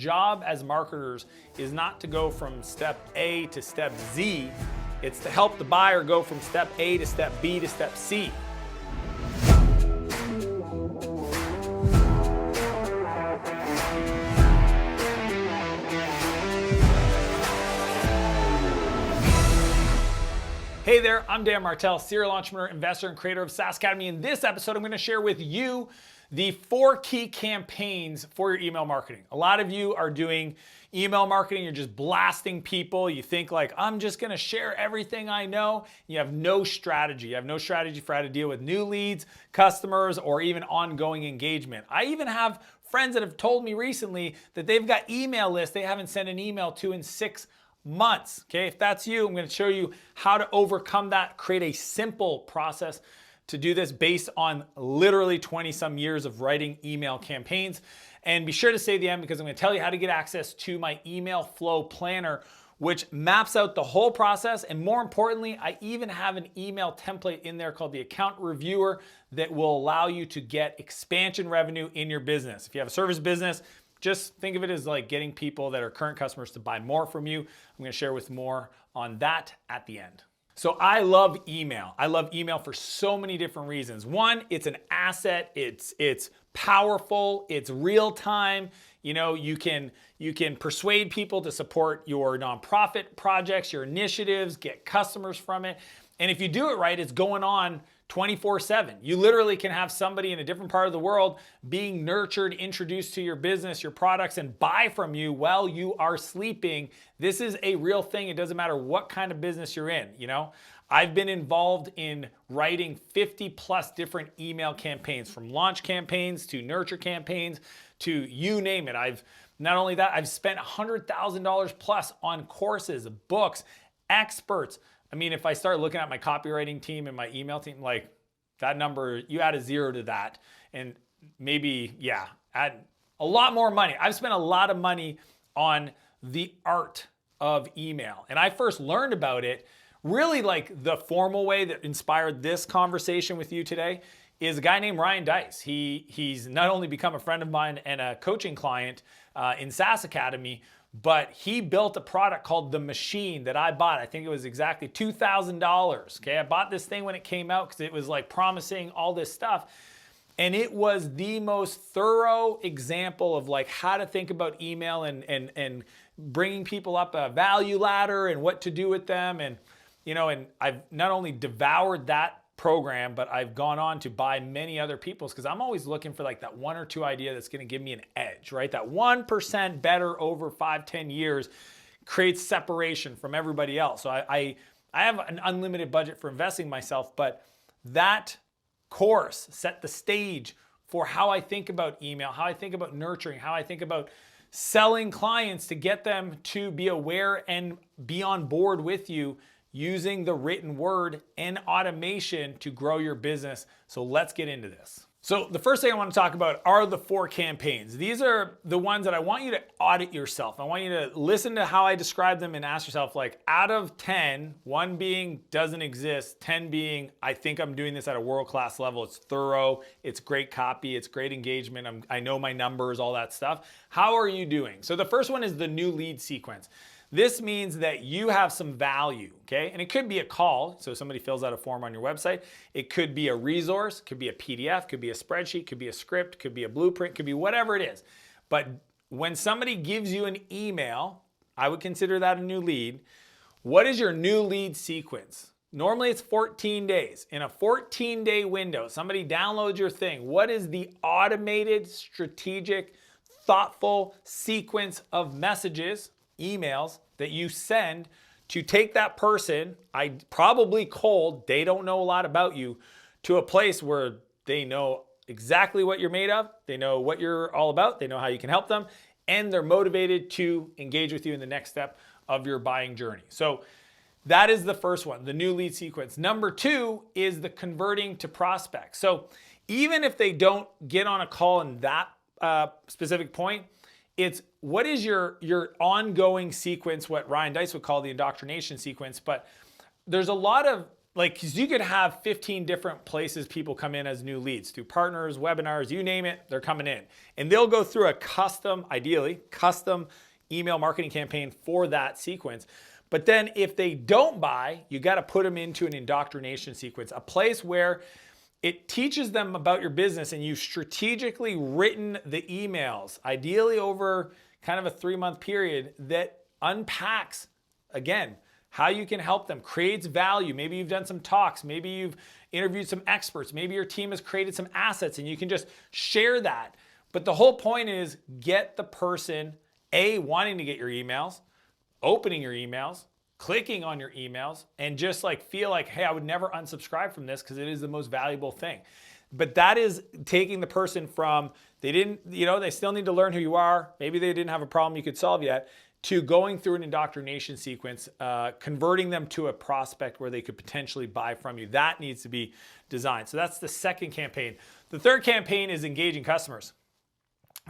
job as marketers is not to go from step A to step Z. It's to help the buyer go from step A to step B to step C. Hey there, I'm Dan Martell, serial entrepreneur, investor, and creator of SaaS Academy. In this episode, I'm going to share with you the 4 key campaigns for your email marketing. A lot of you are doing email marketing, you're just blasting people. You think like, I'm just going to share everything I know. You have no strategy. You have no strategy for how to deal with new leads, customers, or even ongoing engagement. I even have friends that have told me recently that they've got email lists they haven't sent an email to in 6 months. Okay, if that's you, I'm going to show you how to overcome that, create a simple process to do this based on literally 20 some years of writing email campaigns. And be sure to stay to the end because I'm going to tell you how to get access to my email flow planner, which maps out the whole process. And more importantly, I even have an email template in there called the Account Reviewer that will allow you to get expansion revenue in your business. If you have a service business, just think of it as like getting people that are current customers to buy more from you. I'm going to share with more on that at the end. So I love email. I love email for so many different reasons. One, it's an asset. It's powerful. It's real time. You know, you can persuade people to support your nonprofit projects, your initiatives, get customers from it. And if you do it right, it's going on 24/7. You literally can have somebody in a different part of the world being nurtured, introduced to your business, your products, and buy from you while you are sleeping. This is a real thing. It doesn't matter what kind of business you're in, you know? I've been involved in writing 50 plus different email campaigns, from launch campaigns to nurture campaigns to you name it. Not only that, I've spent $100,000 plus on courses, books, experts. I mean, if I start looking at my copywriting team and my email team, like that number, you add a 0 to that and maybe, add a lot more money. I've spent a lot of money on the art of email. And I first learned about it really like the formal way that inspired this conversation with you today is a guy named Ryan Deiss. He's not only become a friend of mine and a coaching client in SaaS Academy, but he built a product called The Machine that I bought. I think it was exactly $2,000. Okay, I bought this thing when it came out because it was like promising all this stuff. And it was the most thorough example of like how to think about email and bringing people up a value ladder and what to do with them. And, you know, and I've not only devoured that program, but I've gone on to buy many other people's because I'm always looking for like that 1 or 2 idea that's going to give me an edge, right? That 1% better over 5-10 years creates separation from everybody else. So I have an unlimited budget for investing myself, but that course set the stage for how I think about email, how I think about nurturing, how I think about selling clients to get them to be aware and be on board with you using the written word and automation to grow your business. So let's get into this. So the first thing I want to talk about are the 4 campaigns. These are the ones that I want you to audit yourself. I want you to listen to how I describe them and ask yourself, like, out of 10, 1 being doesn't exist, 10 being I think I'm doing this at a world-class level. It's thorough, it's great copy, it's great engagement, I know my numbers, all that stuff. How are you doing? So the first one is the new lead sequence. This means that you have some value, okay? And it could be a call, so somebody fills out a form on your website. It could be a resource, could be a PDF, could be a spreadsheet, could be a script, could be a blueprint, could be whatever it is. But when somebody gives you an email, I would consider that a new lead. What is your new lead sequence? Normally it's 14 days. In a 14-day window, somebody downloads your thing. What is the automated, strategic, thoughtful sequence of messages, emails that you send to take that person, probably cold, they don't know a lot about you, to a place where they know exactly what you're made of, they know what you're all about, they know how you can help them, and they're motivated to engage with you in the next step of your buying journey. So that is the first one, the new lead sequence. Number 2 is the converting to prospects. So even if they don't get on a call in that specific point, it's what is your ongoing sequence, what Ryan Deiss would call the indoctrination sequence. But there's a lot of like, because you could have 15 different places people come in as new leads, through partners, webinars, you name it, they're coming in. And they'll go through a custom, ideally, custom email marketing campaign for that sequence. But then if they don't buy, you got to put them into an indoctrination sequence, a place where it teaches them about your business and you've strategically written the emails, ideally over kind of a 3-month period, that unpacks, again, how you can help them, creates value. Maybe you've done some talks, maybe you've interviewed some experts, maybe your team has created some assets and you can just share that. But the whole point is get the person, A, wanting to get your emails, opening your emails, clicking on your emails, and just like feel like, hey, I would never unsubscribe from this because it is the most valuable thing. But that is taking the person from, they still need to learn who you are. Maybe they didn't have a problem you could solve yet, to going through an indoctrination sequence, converting them to a prospect where they could potentially buy from you. That needs to be designed. So that's the second campaign. The third campaign is engaging customers.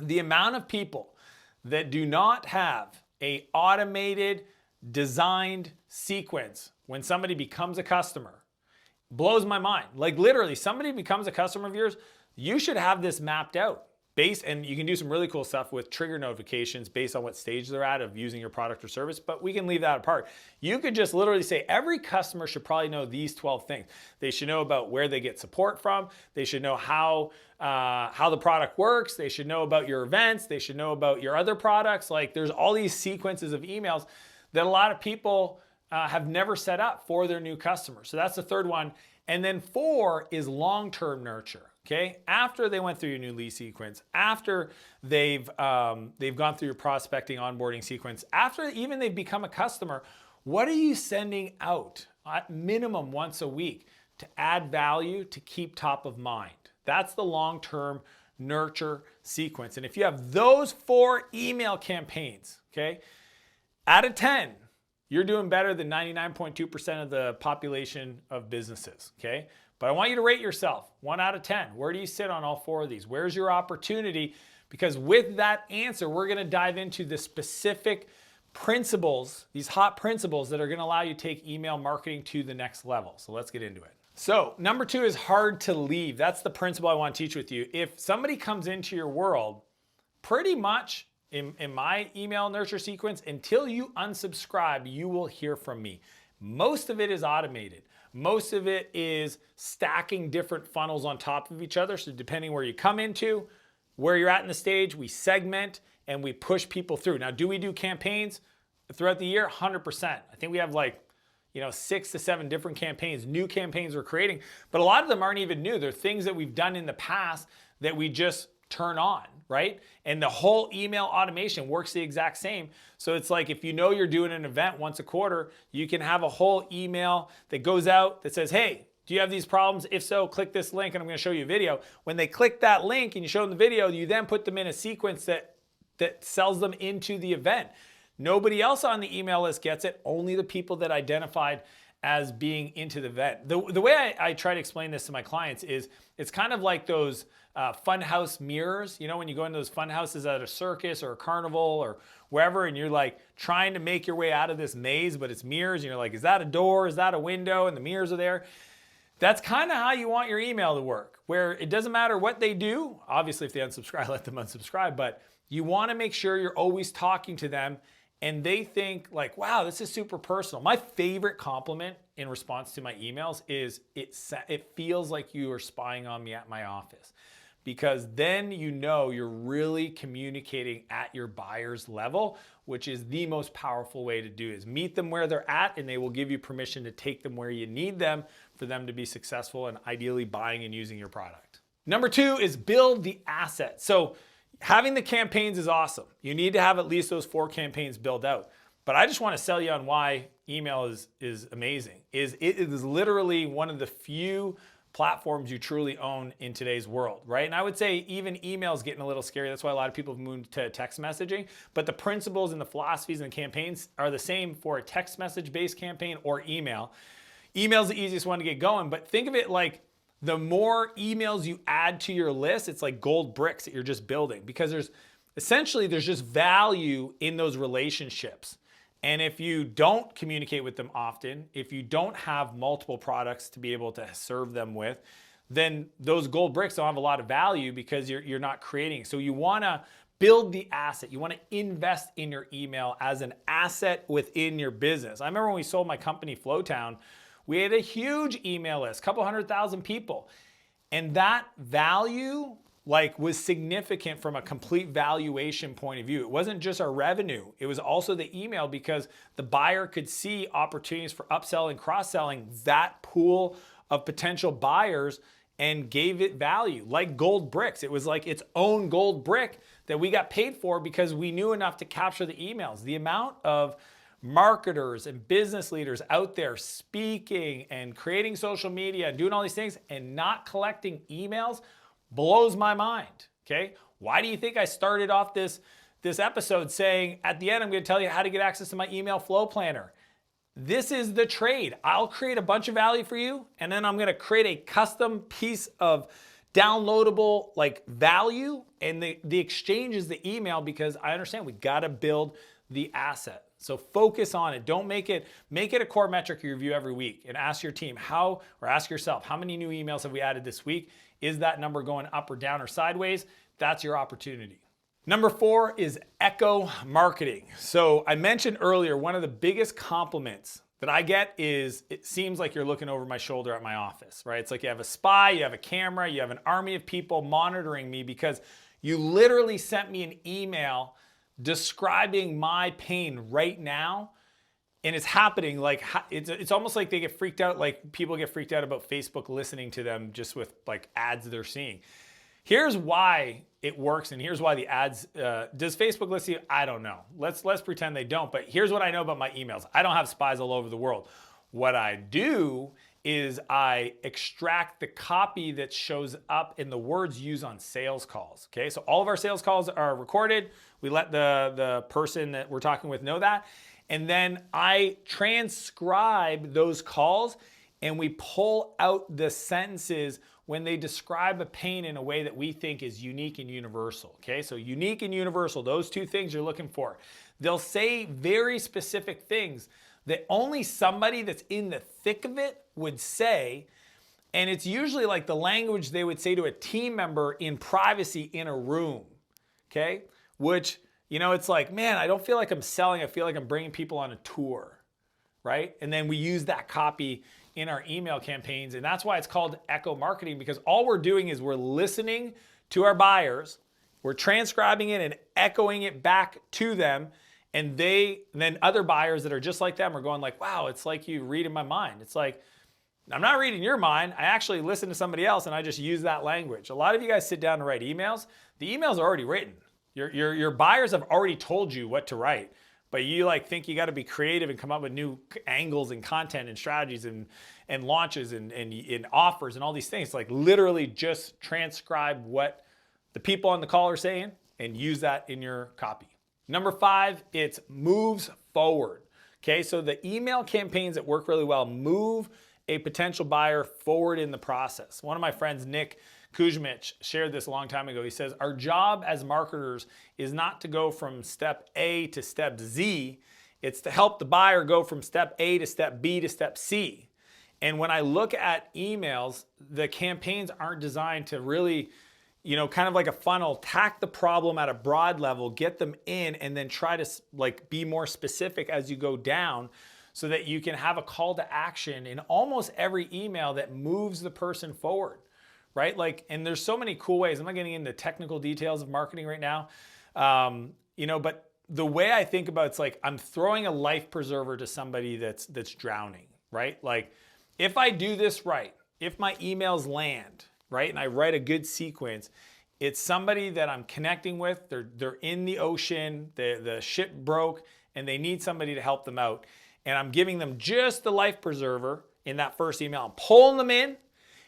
The amount of people that do not have an automated, designed sequence when somebody becomes a customer blows my mind. Like literally, somebody becomes a customer of yours, you should have this mapped out. And you can do some really cool stuff with trigger notifications based on what stage they're at of using your product or service, but we can leave that apart. You could just literally say every customer should probably know these 12 things. They should know about where they get support from. They should know how the product works. They should know about your events. They should know about your other products. Like there's all these sequences of emails that a lot of people have never set up for their new customers. So that's the third one. And then 4 is long-term nurture. Okay, after they went through your new lead sequence, after they've gone through your prospecting onboarding sequence, after even they've become a customer, what are you sending out at minimum once a week to add value, to keep top of mind? That's the long-term nurture sequence. And if you have those 4 email campaigns, okay, out of 10, you're doing better than 99.2% of the population of businesses, okay? But I want you to rate yourself 1 out of 10. Where do you sit on all 4 of these? Where's your opportunity? Because with that answer, we're going to dive into the specific principles, these hot principles that are going to allow you to take email marketing to the next level. So let's get into it. So number 2 is hard to leave. That's the principle I want to teach with you. If somebody comes into your world, pretty much in my email nurture sequence, until you unsubscribe, you will hear from me. Most of it is automated. Most of it is stacking different funnels on top of each other. So depending where you come into, where you're at in the stage, we segment and we push people through. Now, do we do campaigns throughout the year? 100%. I think we have 6 to 7 different campaigns, new campaigns we're creating, but a lot of them aren't even new. They're things that we've done in the past that we just turn on, right? And the whole email automation works the exact same. So it's like if you know you're doing an event once a quarter, you can have a whole email that goes out that says, hey, do you have these problems? If so, click this link and I'm going to show you a video. When they click that link and you show them the video, you then put them in a sequence that sells them into the event. Nobody else on the email list gets it, only the people that identified as being into the event. The way I try to explain this to my clients is it's kind of like those funhouse mirrors. You know, when you go into those fun houses at a circus or a carnival or wherever, and you're like trying to make your way out of this maze, but it's mirrors, and you're like, is that a door? Is that a window? And the mirrors are there. That's kind of how you want your email to work, where it doesn't matter what they do. Obviously, if they unsubscribe, let them unsubscribe, but you want to make sure you're always talking to them and they think like, wow, this is super personal. My favorite compliment in response to my emails is it feels like you are spying on me at my office, because then you know you're really communicating at your buyer's level, which is the most powerful way to do is meet them where they're at, and they will give you permission to take them where you need them for them to be successful and ideally buying and using your product. Number 2 is build the asset. So having the campaigns is awesome. You need to have at least those 4 campaigns built out. But I just want to sell you on why email is amazing. It is literally one of the few platforms you truly own in today's world, right? And I would say even email is getting a little scary. That's why a lot of people have moved to text messaging. But the principles and the philosophies and the campaigns are the same for a text message-based campaign or email. Email is the easiest one to get going, but think of it like the more emails you add to your list, it's like gold bricks that you're just building, because there's just value in those relationships. And if you don't communicate with them often, if you don't have multiple products to be able to serve them with, then those gold bricks don't have a lot of value because you're not creating. So you want to build the asset. You want to invest in your email as an asset within your business. I remember when we sold my company, Flowtown, we had a huge email list, a couple 100,000 people. And that value was significant from a complete valuation point of view. It wasn't just our revenue. It was also the email, because the buyer could see opportunities for upselling, cross-selling that pool of potential buyers and gave it value, like gold bricks. It was like its own gold brick that we got paid for because we knew enough to capture the emails. The amount of marketers and business leaders out there speaking and creating social media and doing all these things and not collecting emails blows my mind, okay? Why do you think I started off this episode saying, at the end, I'm gonna tell you how to get access to my email flow planner? This is the trade. I'll create a bunch of value for you, and then I'm gonna create a custom piece of downloadable value, and the exchange is the email, because I understand we gotta build the asset. So focus on it. Don't make it a core metric you review every week, and ask your team ask yourself, how many new emails have we added this week? Is that number going up or down or sideways? That's your opportunity. Number 4 is echo marketing. So I mentioned earlier, one of the biggest compliments that I get is, it seems like you're looking over my shoulder at my office, right? It's like you have a spy, you have a camera, you have an army of people monitoring me, because you literally sent me an email describing my pain right now, and it's happening. It's almost like they get freaked out, like people get freaked out about Facebook listening to them just with ads they're seeing. Here's why it works, and here's why the ads, does Facebook listen to you? I don't know. Let's pretend they don't, but here's what I know about my emails. I don't have spies all over the world. What I do is I extract the copy that shows up in the words used on sales calls, okay? So all of our sales calls are recorded. We let the person that we're talking with know that. And then I transcribe those calls, and we pull out the sentences when they describe a pain in a way that we think is unique and universal, okay? So unique and universal, those two things you're looking for. They'll say very specific things that only somebody that's in the thick of it would say, and it's usually like the language they would say to a team member in privacy in a room, okay? Which, it's like, man, I don't feel like I'm selling, I feel like I'm bringing people on a tour, right? And then we use that copy in our email campaigns, and that's why it's called echo marketing, because all we're doing is we're listening to our buyers, we're transcribing it and echoing it back to them, and then other buyers that are just like them are going like, wow, it's like you read in my mind. It's like, I'm not reading your mind, I actually listen to somebody else and I just use that language. A lot of you guys sit down to write emails, the emails are already written. Your buyers have already told you what to write, but you think you got to be creative and come up with new angles and content and strategies and launches and offers and all these things. Literally just transcribe what the people on the call are saying and use that in your copy. Number 5, it's moves forward. Okay, so the email campaigns that work really well move a potential buyer forward in the process. One of my friends, Nick Kuzmich, shared this a long time ago. He says, our job as marketers is not to go from step A to step Z. It's to help the buyer go from step A to step B to step C. And when I look at emails, the campaigns aren't designed to really, kind of like a funnel, tack the problem at a broad level, get them in, and then try to be more specific as you go down, so that you can have a call to action in almost every email that moves the person forward, right? And there's so many cool ways. I'm not getting into technical details of marketing right now, but the way I think about it's I'm throwing a life preserver to somebody that's drowning, right? If I do this right, if my emails land, right, and I write a good sequence, it's somebody that I'm connecting with, they're in the ocean, the ship broke, and they need somebody to help them out. And I'm giving them just the life preserver in that first email. I'm pulling them in,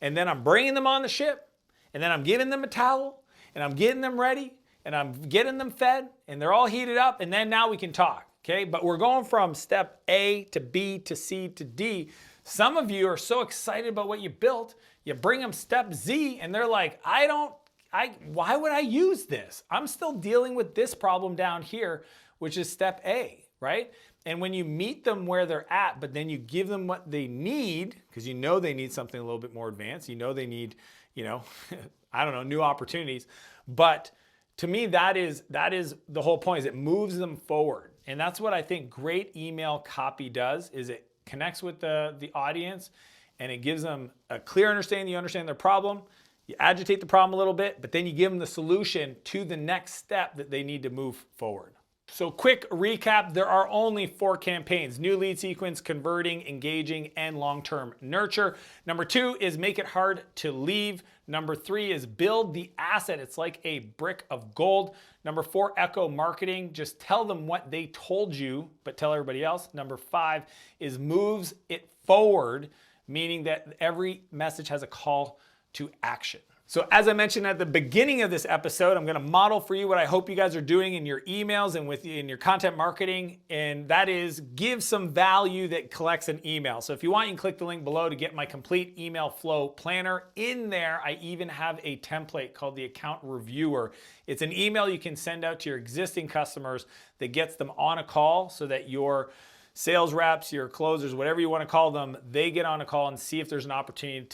and then I'm bringing them on the ship, and then I'm giving them a towel, and I'm getting them ready, and I'm getting them fed, and they're all heated up, and then now we can talk, okay? But we're going from step A to B to C to D. Some of you are so excited about what you built, you bring them step Z, and they're like, why would I use this? I'm still dealing with this problem down here, which is step A, right? And when you meet them where they're at, but then you give them what they need, because you know they need something a little bit more advanced, you know they need, I don't know, new opportunities. But to me, that is the whole point, is it moves them forward. And that's what I think great email copy does, is it connects with the audience and it gives them a clear understanding. You understand their problem, you agitate the problem a little bit, but then you give them the solution to the next step that they need to move forward. So quick recap, there are only 4 campaigns: new lead sequence, converting, engaging, and long-term nurture. Number 2 is make it hard to leave. Number 3 is build the asset. It's like a brick of gold. Number 4, echo marketing. Just tell them what they told you, but tell everybody else. Number 5 is moves it forward, meaning that every message has a call to action. So as I mentioned at the beginning of this episode, I'm gonna model for you what I hope you guys are doing in your emails and in your content marketing, and that is give some value that collects an email. So if you want, you can click the link below to get my complete email flow planner. In there, I even have a template called the Account Reviewer. It's an email you can send out to your existing customers that gets them on a call so that your sales reps, your closers, whatever you want to call them, they get on a call and see if there's an opportunity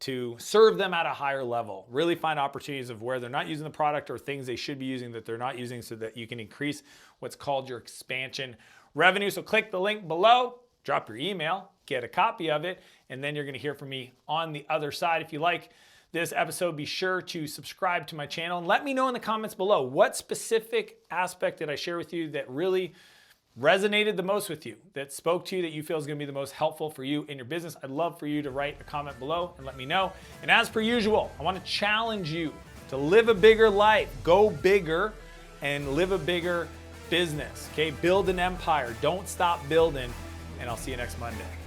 to serve them at a higher level. Really find opportunities of where they're not using the product or things they should be using that they're not using, so that you can increase what's called your expansion revenue. So click the link below, drop your email, get a copy of it, and then you're going to hear from me on the other side. If you like this episode, be sure to subscribe to my channel and let me know in the comments below what specific aspect did I share with you that really resonated the most with you, that spoke to you, that you feel is going to be the most helpful for you in your business. I'd love for you to write a comment below and let me know. And as per usual, I want to challenge you to live a bigger life, go bigger, and live a bigger business. Okay, build an empire. Don't stop building, and I'll see you next Monday.